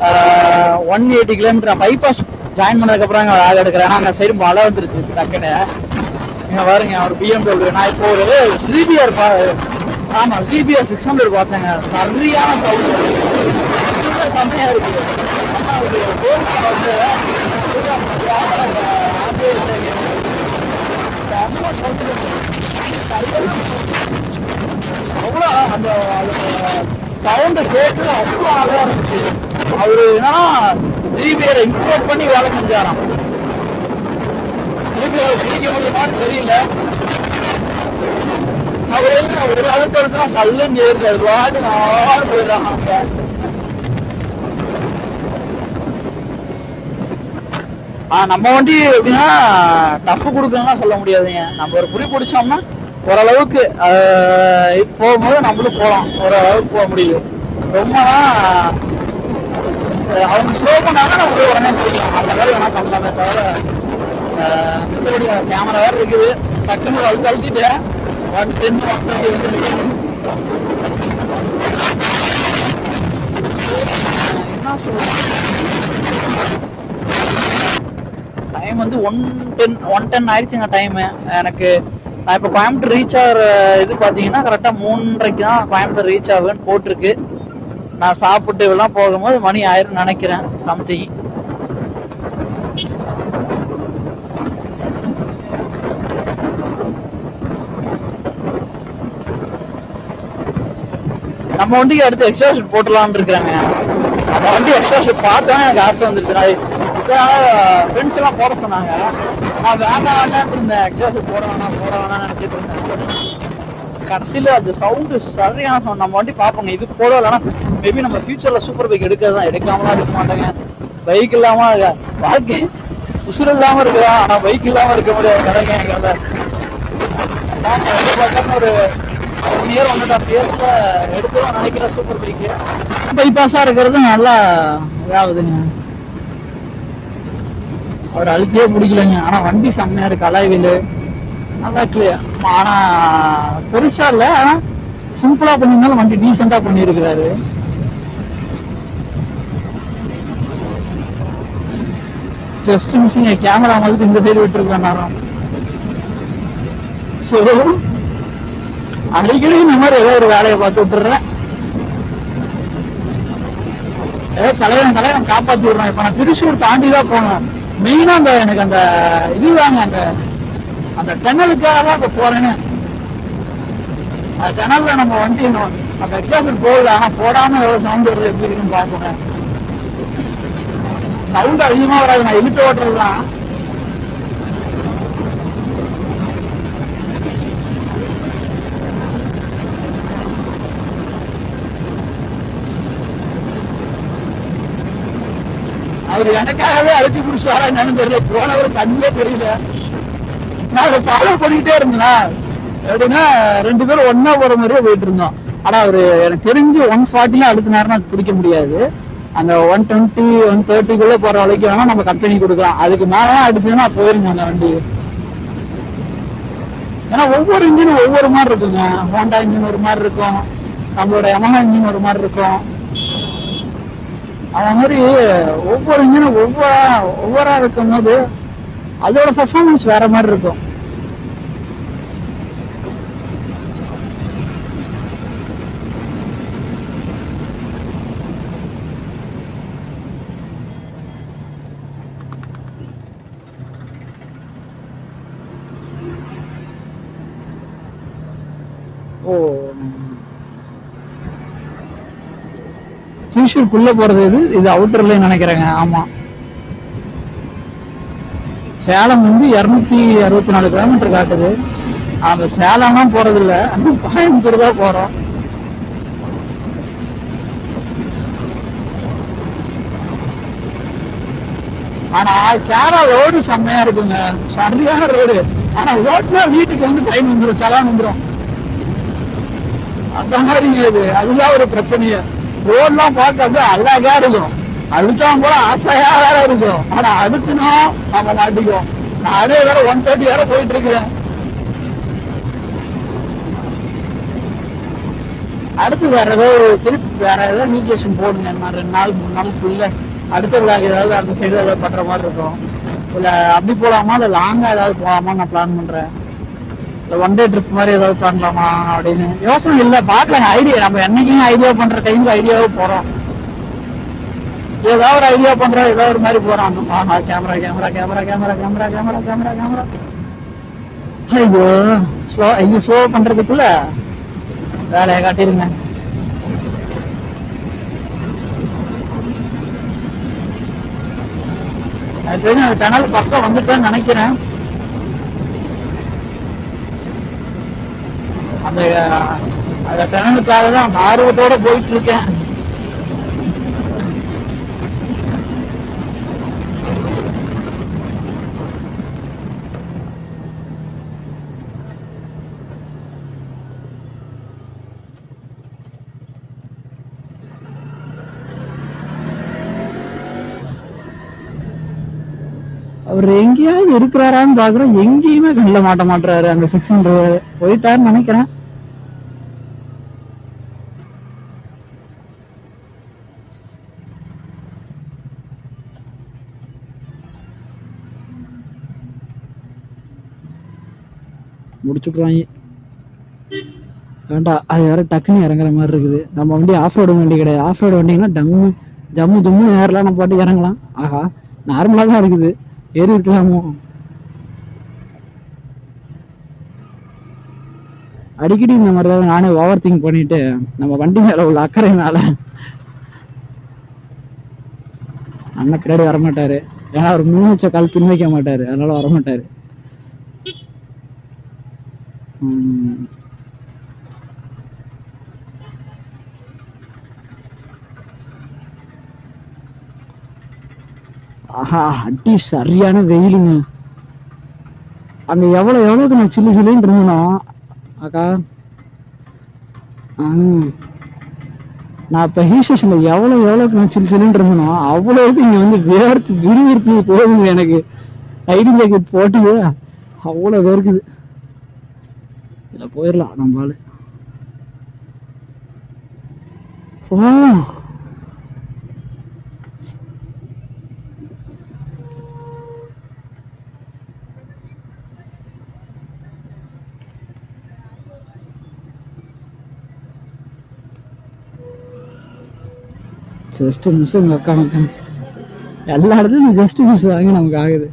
180 kilometre bypass join பண்ணதுக்கப்புறம் அங்கே வேலை எடுக்கிறேன். அந்த சைடு மழை வந்துருச்சு டக்குன்னு. இங்கே பாருங்க ஒரு BMW. நான் இப்போ ஒரு CBR ஆமாம் CBR 600 பார்த்தேங்க. சரியான சவுண்டு செம்மையாக இருக்குது. வந்து அவ்வளோ அந்த சவுண்டு கேட்டு அவ்வளோ அழகாக இருந்துச்சு. அவரு என்னன்னா ஜிபிஆர் இம்போர்ட் பண்ணி வேலை செஞ்சாராம். ஜிபிஆர் பிடிக்க முடியுமான்னு தெரியல. அவர் ஒரு அளவுக்கு எடுத்தா சல்லுன்னு ஏறுது. வாட்டு நாள் போயிடுறாங்க. நம்ம வண்டி எப்படின்னா டஃப் கொடுக்கணும்லாம் சொல்ல முடியாதுங்க. நம்ம ஒரு புடி பிடிச்சோம்னா ஓரளவுக்கு போகும்போது நம்மளும் போகலாம். ஓரளவுக்கு போக முடியும். ரொம்பலாம் அவங்க ஸ்லோ பண்ணாங்கன்னா நம்ம போய் உடனே பிடிக்கலாம். அந்த மாதிரி வேணா பண்ணலாமே தவிர மற்றபடி கேமரா வேறு இருக்குது. டக்குன்னு அழுத்திட்டேன் 110 120 வந்து என்ன சொல்லுவாங்க. டைம் வந்து 110 ஆயிடுச்சுங்க டைமு எனக்கு. நான் இப்போ கோயம்புத்தூர் ரீச் ஆகிற இது பார்த்தீங்கன்னா கரெக்டாக 3:30 தான் கோயம்புத்தூர் ரீச் ஆகுன்னு போட்டிருக்கு. நான் சாப்பிட்டு எல்லாம் போகும்போது மணி ஆயிரம் நினைக்கிறேன் சம்திங். நம்ம வண்டிக்கு அடுத்து எக்ஸ்ட்ரா ஷூட் போட்டுலான்னு இருக்கிறாங்க. அந்த வண்டி எக்ஸ்ட்ரா ஷூட் பார்த்தோன்னே எனக்கு ஆசை வந்துருச்சு. நான் ஃப்ரெண்ட்ஸ் எல்லாம் போட சொன்னாங்க. நான் வேண்டாம் இருந்தேன். எக்ஸ்ட்ரா ஷூட் போட வேணாம் நினைச்சிட்டு இருந்தேன். கடைசியில் அது சவுண்டு சரியான சவுண்ட். நம்ம வண்டி பார்ப்போங்க. இது போட இல்லைன்னா மேபி நம்ம ஃபியூச்சரில் சூப்பர் பைக் எடுக்கிறதான். எடுக்காமலாம் இருக்க மாட்டேங்க. பைக் இல்லாமல் வாழ்க்கை உசுறு இல்லாமல் இருக்கலாம். ஆனால் பைக் இல்லாமல் இருக்க முடியாது. கிடைக்க எங்களை பார்த்தோம்னா ஒரு 1 இயர் 1.5 இயர்ஸில் எடுத்துலாம் நினைக்கிற சூப்பர் பைக்கு. பைபாஸாக இருக்கிறது நல்லா இதாகுதுங்க. அவர் அழுத்தியே பிடிக்கலைங்க. ஆனால் வண்டி செம்மையாக இருக்குது. அலாய்வில் நல்லா கிளியர். ஆனால் பெருசாக இல்லை. ஆனால் சிம்பிளாக பண்ணியிருந்தாலும் வண்டி டீசெண்டாக பண்ணியிருக்கிறாரு. ஜஸ்ட் மிஸ்ஸிங்க. கேமரா மாதிரி இந்த சைடு விட்டுருக்கேன் நேரம். ஸோ அடிக்கடி இந்த மாதிரி ஏதோ ஒரு வேலையை பார்த்து விட்டுறேன். ஏதோ தலைவன் காப்பாற்றி விடுறேன். இப்போ நான் திருச்சூர் தாண்டி தான் போனேன். மெயினாக அந்த எனக்கு அந்த இதுதாங்க அந்த டென்னலுக்காக தான் இப்போ போறேன்னு. அந்த டெனல்ல நம்ம வண்டி அந்த எக்ஸாம்பிள் போகல. ஆனால் போடாமல் எவ்வளோ சவுண்ட் வருது எப்படி இருக்குன்னு பார்ப்போங்க. சவுண்ட் அதிகமாக வராது. நான் இழுத்து ஓட்டுறது தான். அவர் எனக்காகவே அழுத்தி பிடிச்சாரா என்னன்னு தெரியல. போனவர் கண்ணிலே தெரியல. நான் அதை ஃபாலோ பண்ணிக்கிட்டே இருந்தேன்னா எப்படின்னா 2 பேரும் ஒன்னா போற மாதிரியே போயிட்டு இருந்தோம். ஆனா அவரு எனக்கு தெரிஞ்சு 140 அழுத்தினாருன்னா அது பிடிக்க முடியாது. அந்த 120 130 போற வரைக்கும் வேணா நம்ம கம்பெனி கொடுக்கலாம். அதுக்கு மேலாம் அடிச்சுன்னா போயிருங்க அந்த வண்டி. ஏன்னா ஒவ்வொரு இன்ஜினும் ஒவ்வொரு மாதிரி இருக்குங்க. ஹோண்டா இன்ஜின் ஒரு மாதிரி இருக்கும். நம்மளோட யமஹா இன்ஜின் ஒரு மாதிரி இருக்கும். அது மாதிரி ஒவ்வொரு இன்ஜினும் ஒவ்வொரு இருக்கும் போது அதோட பெர்ஃபார்மன்ஸ் வேற மாதிரி இருக்கும். திருச்சூருக்குள்ள போறது இது அவுட்டர்ல நினைக்கிறேங்க. ஆமா, சேலம் வந்து 264 கிலோமீட்டர் காட்டுது. அந்த சேலம்லாம் போறது இல்ல, அந்த கோயம்புத்தூர் தான் போறோம். ஆனா கேரளா ரோடு செம்மையா இருக்குங்க, சரியான ரோடு. ஆனா ஓட்டுனா வீட்டுக்கு வந்து ஃபைன் வந்துடும், சலான் வந்துடும். அந்த மாதிரி இது, அதுதான் ஒரு பிரச்சனையே. ரோட்லாம் பார்க்க அப்படியே அழகா இருக்கும், அழுத்தம் கூட ஆசையா வேற இருக்கும். ஆனா அடுத்துனா நம்ம மாட்டிக்குவோம். நானே வேற 130 வேற போயிட்டு இருக்கிறேன். அடுத்து வேற ஏதோ திருப்பி வேற ஏதோ இனிஷியேஷன் போடுங்க. நான் 2 நாள் 3 நாளுக்குள்ள அடுத்த விழாக்கு ஏதாவது அந்த சைடு ஏதாவது பண்ற மாதிரி இருக்கும். இல்லை அப்படி போகலாமா, இல்லை லாங்கா ஏதாவது போகலாமா நான் பிளான் பண்றேன். இல்லை ஒன் டே ட்ரிப் மாதிரி ஏதாவது பண்ணலாமா அப்படின்னு யோசனை இல்லை. பார்க்கலாம் ஐடியா. நம்ம என்னைக்கும் ஐடியா பண்ற டைமுக்கு ஐடியாவே போறோம். ஏதாவது ஒரு ஐடியா பண்றோம், ஏதாவது ஒரு மாதிரி போறோம். Camera camera camera camera camera camera camera camera. ஐயோ ஸ்லோ பண்றதுக்குள்ள வேலையை காட்டிருங்க. எனக்கு தெரிஞ்சு அந்த டனல் பக்கம் வந்துட்டேன்னு நினைக்கிறேன். அந்த டனலுக்காக தான் அந்த ஆர்வத்தோட போயிட்டு இருக்கேன். அவர் எங்கேயாவது இருக்கிறாரான்னு பாக்குறோம், எங்கேயுமே கண்ணில் மாட்ட மாட்டாரு. அந்த 600 போயிட்டாருன்னு நினைக்கிறேன். முடிச்சுட்டுருவாங்க வேண்டாம். அது வேற டக்குன்னு இறங்குற மாதிரி இருக்குது. நம்ம வண்டி ஆஃப் ரோடு வண்டி கிடையாது. ஆஃப் ரோடு வண்டிங்கன்னா ஜம்மு ஜம்மு ஏறலாம், நம்ம பாட்டு இறங்கலாம். ஆஹா, நார்மலா தான் இருக்குது, ஏறி இருக்கலாமோ. அடிக்கடி இந்த மாதிரி தான் நானே ஓவர் திங்க் பண்ணிட்டு நம்ம வண்டி மேல உள்ள அக்கறையினால அண்ணன் பின்னாடி வரமாட்டாரு. ஏன்னா அவர் 3 கால் பின் வைக்க மாட்டாரு, அதனால வரமாட்டாரு. ஆஹா, அடி சரியான வெயிலுங்க. அங்க எவ்வளவுக்கு நான் சில்லு சில்லுன்னு இருந்தோம் அக்கா. நான் இப்ப ஹில் ஸ்டேஷன்ல எவ்வளவுக்கு நான் சில்லு சில்லுன்னு இருந்தனோ அவ்வளவுக்கு இங்க வந்து விறுவிறுத்து போகுதுங்க. எனக்கு ஐடி ஜாக்கெட் போட்டுது அவ்வளவு வேர்க்குது. இல்ல போயிடலாம் நம்மளால. ஜஸ்ட் மிஸ் உங்க அக்கா எல்லா இடத்துலையும் ஜஸ்ட் மிஸ் வாங்கி நமக்கு ஆகுது.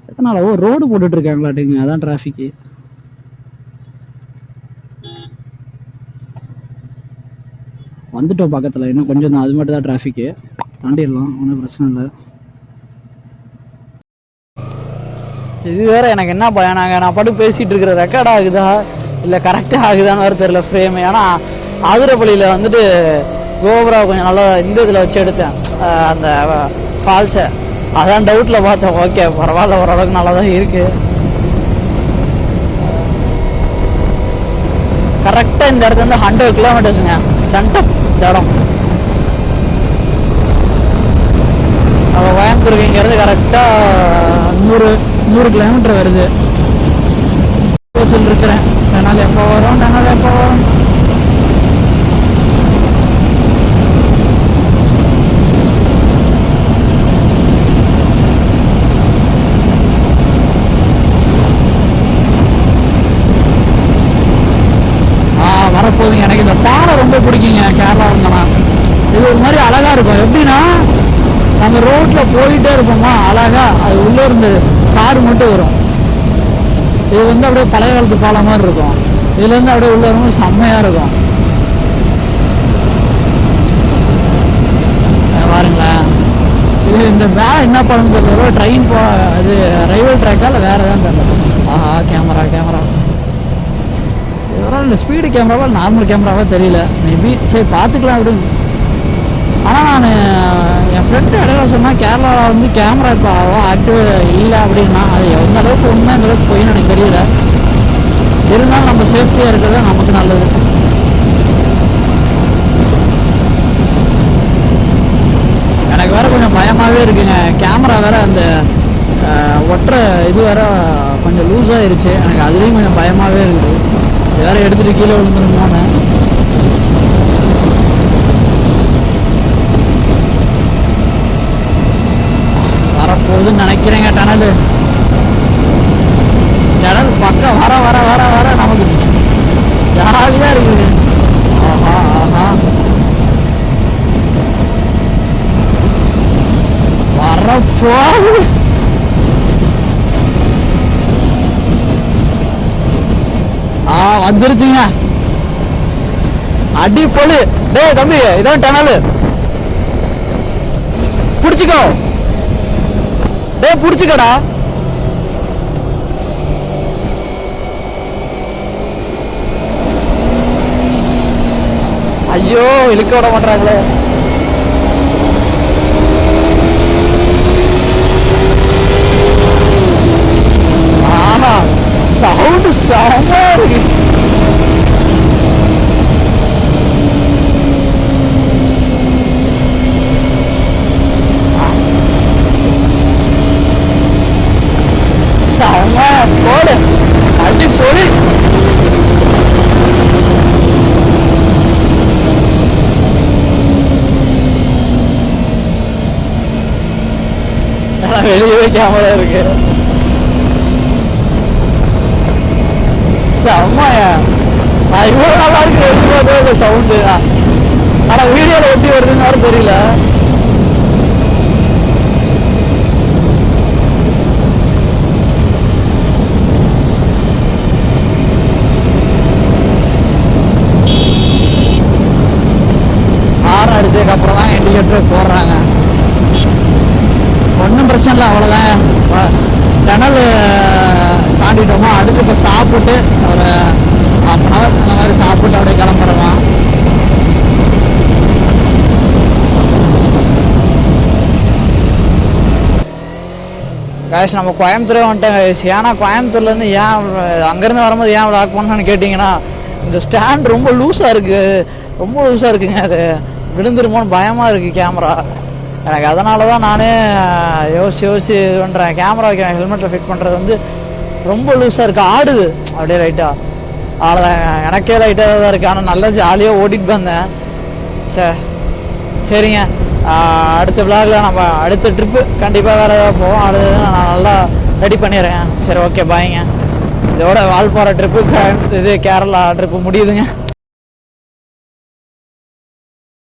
எத்தனால ரோடு போட்டுட்டு இருக்காங்களாட்டுங்க, அதான் டிராஃபிக்கு. வந்துட்டோம் பக்கத்தில், இன்னும் கொஞ்சம் தான், அது மட்டும் தான் டிராஃபிக்கு. தாண்டிடலாம், ஒன்றும் பிரச்சனை இல்லை. இது வேற எனக்கு என்ன பயம், நான் பாட்டு பேசிட்டு இருக்கிற ரெக்கார்ட் ஆகுதா இல்லை கரெக்டாக ஆகுதான்னு வேறு தெரியல ஃப்ரேமு. ஏன்னா ஆதிரப்பள்ளியில் வந்துட்டு கோபுரா கொஞ்சம் நல்லா இந்த இதில் வச்சு எடுத்தேன், அந்த ஃபால்ஸை. அதான் டவுட்டில் பார்த்தேன். ஓகே பரவாயில்ல, ஓரளவுக்கு நல்லா தான் இருக்குது. கரெக்டாக இந்த இடத்துல இருந்து 100 கிலோமீட்டர்ஸுங்க சென்டர் இந்த இடம். அவள் கோயம்புத்தூருக்கு இங்கேருந்து கரெக்டாக 100 கிலோமீட்டர் வருது. இருக்கிறேன். டனல் எப்போ வரும், டனல் எப்போ வரும். வரப்போகுதுங்க. எனக்கு இந்த பாறை ரொம்ப பிடிக்குங்க. கேரளா வந்தோன்னா இது ஒரு மாதிரி அழகா இருக்கும். எப்படின்னா நம்ம ரோட்ல போயிட்டே இருப்போமா அழகா, அது உள்ள இருந்து கார் மட்டும் வரும். இது வந்து அப்படியே பழைய காலத்து பாலம் மாதிரி இருக்கும். இதுல இருந்து அப்படியே உள்ள வரும்போது செம்மையா இருக்கும். பாருங்களேன், இது இந்த வேலை என்ன பண்ணணும் தெரியல. ட்ரெயின் அது ரயில்வே ட்ராக்கா இல்லை வேற ஏதாவது தெரியல. ஆஹா, கேமரா இதெல்லாம் இல்லை. ஸ்பீடு கேமராவா நார்மல் கேமராவா தெரியல. மேபி சரி பார்த்துக்கலாம் அப்படின்னு. ஆனால் நான் என் ஃப்ரெண்டு இடையில சொன்னால் கேரளாவில் வந்து கேமரா இப்போ ஆக்டிவ் இல்லை அப்படின்னா, அது எந்த அளவுக்கு உண்மை எந்த அளவுக்கு போயின்னு எனக்கு தெரியல. இருந்தாலும் நம்ம சேஃப்டியாக இருக்கிறது நமக்கு நல்லது. வேற கொஞ்சம் பயமாவே இருக்குங்க. கேமரா வேற அந்த ஒற்றை இது வேற கொஞ்சம் கொஞ்சம் லூஸ் ஆயிருச்சு. எனக்கு அதுலேயும் கொஞ்சம் பயமாகவே இருக்குது. வேற எடுத்துகிட்டு கீழே விழுந்துருமோன்னு. வரப்போகுதுன்னு நினைக்கிறேங்க. டனல் பக்கம் வர வர வர வர நமக்கு ஜாலியாக இருக்குது. ஆஹா ஆஹா வரப்போ வந்துருச்சுங்க. அடி பொழு. டேய் தம்பி, இதான் டனல். புடிச்சுக்கோ. டேய் புடிச்சுக்கடா. ஐயோ இழுக்க விட மாட்டாங்களே. ஆஹா சவுண்டு செம இருக்கு. செம போடு. அடி பொடி. வெளியே கேமரா இருக்கு. செம்மையா இவ்வளவு நல்லா இருக்கு. சவுண்டு ஆனா வீடியோல எப்படி வருதுன்னு வேற தெரியல. ஹார்ன் அடிச்சதுக்கு அப்புறம் தான் இண்டிகேட்டர் போடுறாங்க. ஒன்றும் பிரச்சனை இல்லை, அவ்வளோதான். டனல் தாண்டிட்டோமா, அடுத்து இப்போ சாப்பிட்டு ஒரு ½ hour அந்த மாதிரி சாப்பிட்டு அப்படியே கிளம்புறோம். கைஸ் நம்ம கோயம்புத்தூரே வந்துட்டேன் கைஸ். ஏன்னா கோயம்புத்தூர்லேருந்து ஏன் அங்கேருந்து வரும்போது ஏன் லாக் பண்ணான்னு கேட்டிங்கன்னா, இந்த ஸ்டாண்ட் ரொம்ப லூஸாக இருக்குது. ரொம்ப லூஸாக இருக்குங்க. அது விழுந்துருமோன்னு பயமாக இருக்குது கேமரா. எனக்கு அதனால தான் நானே யோசிச்சு இது பண்ணுறேன். கேமரா வைக்கிறேன், ஹெல்மெட்டில் ஃபிட் பண்ணுறது வந்து ரொம்ப லூஸாக இருக்குது. ஆடுது அப்படியே லைட்டாக. அவ்வளோதான், எனக்கே லைட்டாக தான் இருக்குது. ஆனால் நல்லா ஜாலியாக ஓட்டிகிட்டு வந்தேன். சரிங்க, அடுத்த விளாகில் நம்ம அடுத்த ட்ரிப்பு கண்டிப்பாக வேறு ஏதாவது போவோம். அது நான் நல்லா ரெடி பண்ணிடுறேன். சரி ஓகே பாய்ங்க. இதோட வால்பாறை ட்ரிப்பு இது கேரளா ட்ரிப்பு முடியுதுங்க.